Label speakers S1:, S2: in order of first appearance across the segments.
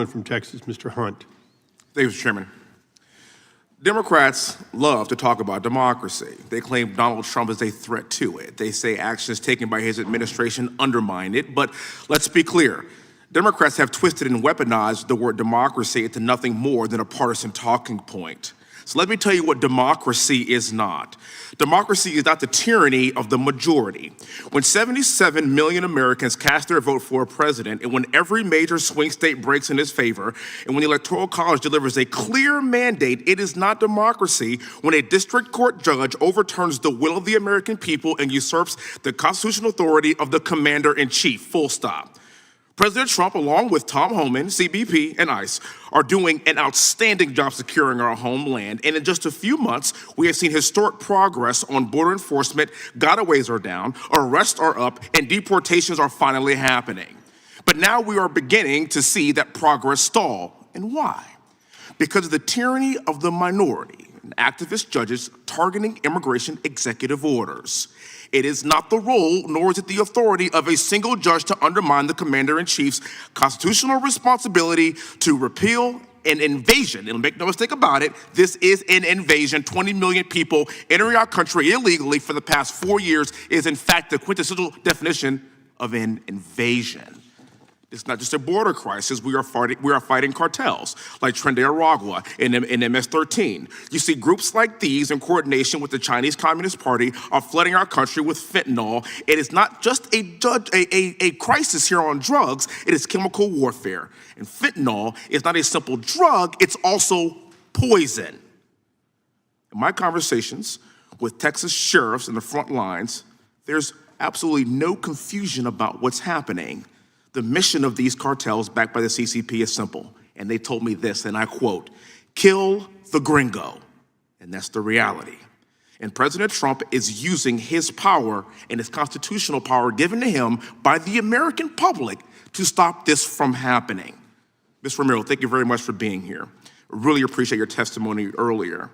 S1: From Texas, Mr. Hunt.
S2: Thank you, Mr. Chairman. Democrats love to talk about democracy. They claim Donald Trump is a threat to it. They say actions taken by his administration undermine it. But let's be clear. Democrats have twisted and weaponized the word democracy into nothing more than a partisan talking point. So let me tell you what democracy is not. Democracy is not the tyranny of the majority. When 77 million Americans cast their vote for a president, and when every major swing state breaks in his favor, and when the Electoral College delivers a clear mandate, it is not democracy when a district court judge overturns the will of the American people and usurps the constitutional authority of the commander-in-chief, full stop. President Trump, along with Tom Homan, CBP, and ICE, are doing an outstanding job securing our homeland. And in just a few months, we have seen historic progress on border enforcement, gotaways are down, arrests are up, and deportations are finally happening. But now we are beginning to see that progress stall. And why? Because of the tyranny of the minority and activist judges targeting immigration executive orders. It is not the role, nor is it the authority of a single judge to undermine the commander-in-chief's constitutional responsibility to repeal an invasion. And make no mistake about it, this is an invasion. 20 million people entering our country illegally for the past 4 years is in fact the quintessential definition of an invasion. It's not just a border crisis. We are fighting cartels like Tren de Aragua and MS-13. You see, groups like these, in coordination with the Chinese Communist Party, are flooding our country with fentanyl. It is not just a crisis here on drugs. It is chemical warfare. And fentanyl is not a simple drug. It's also poison. In my conversations with Texas sheriffs in the front lines, there's absolutely no confusion about what's happening. The mission of these cartels backed by the CCP is simple. And they told me this, and I quote, "Kill the gringo." And that's the reality. And President Trump is using his power and his constitutional power given to him by the American public to stop this from happening. Ms. Romero, thank you very much for being here. I really appreciate your testimony earlier.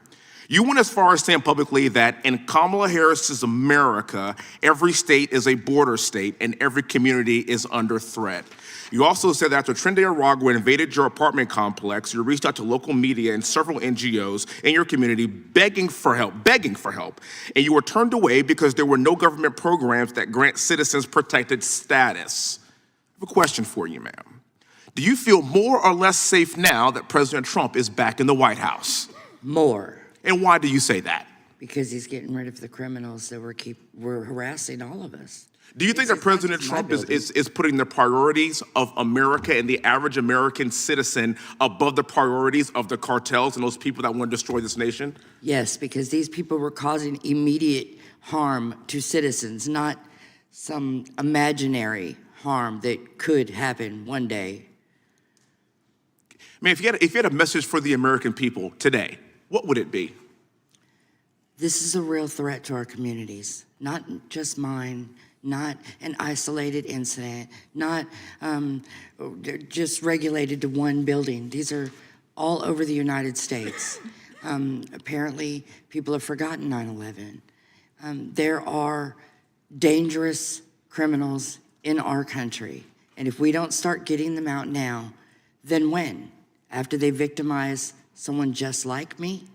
S2: You went as far as saying publicly that in Kamala Harris's America, every state is a border state and every community is under threat. You also said that after Tren de Aragua invaded your apartment complex, you reached out to local media and several NGOs in your community begging for help, and you were turned away because there were no government programs that grant citizens protected status. I have a question for you, ma'am. Do you feel more or less safe now that President Trump is back in the White House?
S3: More.
S2: And why do you say that?
S3: Because he's getting rid of the criminals that were harassing all of us.
S2: Do you think that President Trump is putting the priorities of America and the average American citizen above the priorities of the cartels and those people that want to destroy this nation?
S3: Yes, because these people were causing immediate harm to citizens, not some imaginary harm that could happen one day.
S2: I mean, if you had a message for the American people today, what would it be?
S3: This is a real threat to our communities, not just mine, not an isolated incident, not just regulated to one building. These are all over the United States. Apparently, people have forgotten 9/11. There are dangerous criminals in our country, and if we don't start getting them out now, then when? After they victimize someone just like me?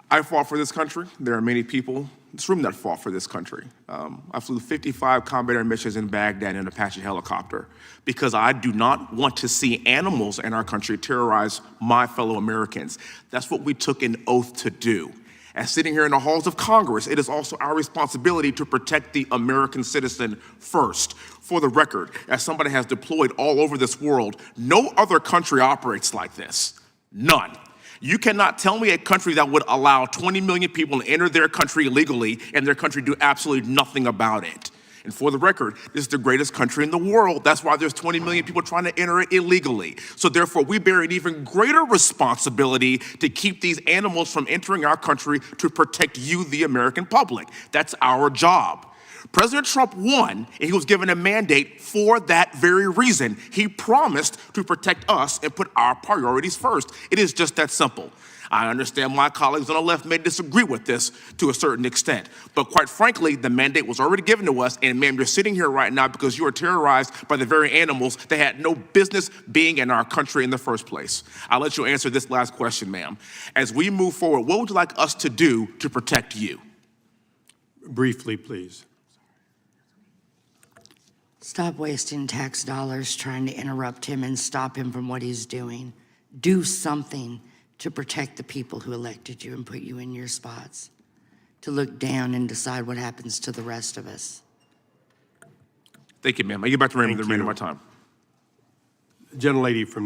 S2: I fought for this country. There are many people in this room that fought for this country. I flew 55 combat air missions in Baghdad in an Apache helicopter because I do not want to see animals in our country terrorize my fellow Americans. That's what we took an oath to do. As sitting here in the halls of Congress, it is also our responsibility to protect the American citizen first. For the record, as somebody has deployed all over this world, no other country operates like this. None. You cannot tell me a country that would allow 20 million people to enter their country illegally and their country do absolutely nothing about it. And for the record, this is the greatest country in the world. That's why there's 20 million people trying to enter it illegally. So therefore, we bear an even greater responsibility to keep these animals from entering our country to protect you, the American public. That's our job. President Trump won, and he was given a mandate for that very reason. He promised to protect us and put our priorities first. It is just that simple. I understand my colleagues on the left may disagree with this to a certain extent, but quite frankly, the mandate was already given to us, and ma'am, you're sitting here right now because you are terrorized by the very animals that had no business being in our country in the first place. I'll let you answer this last question, ma'am. As we move forward, what would you like us to do to protect you?
S1: Briefly, please.
S3: Stop wasting tax dollars trying to interrupt him and stop him from what he's doing. Do something to protect the people who elected you and put you in your spots. To look down and decide what happens to the rest of us.
S2: Thank you, ma'am. I get back to the remainder of my time.
S1: Gentlelady from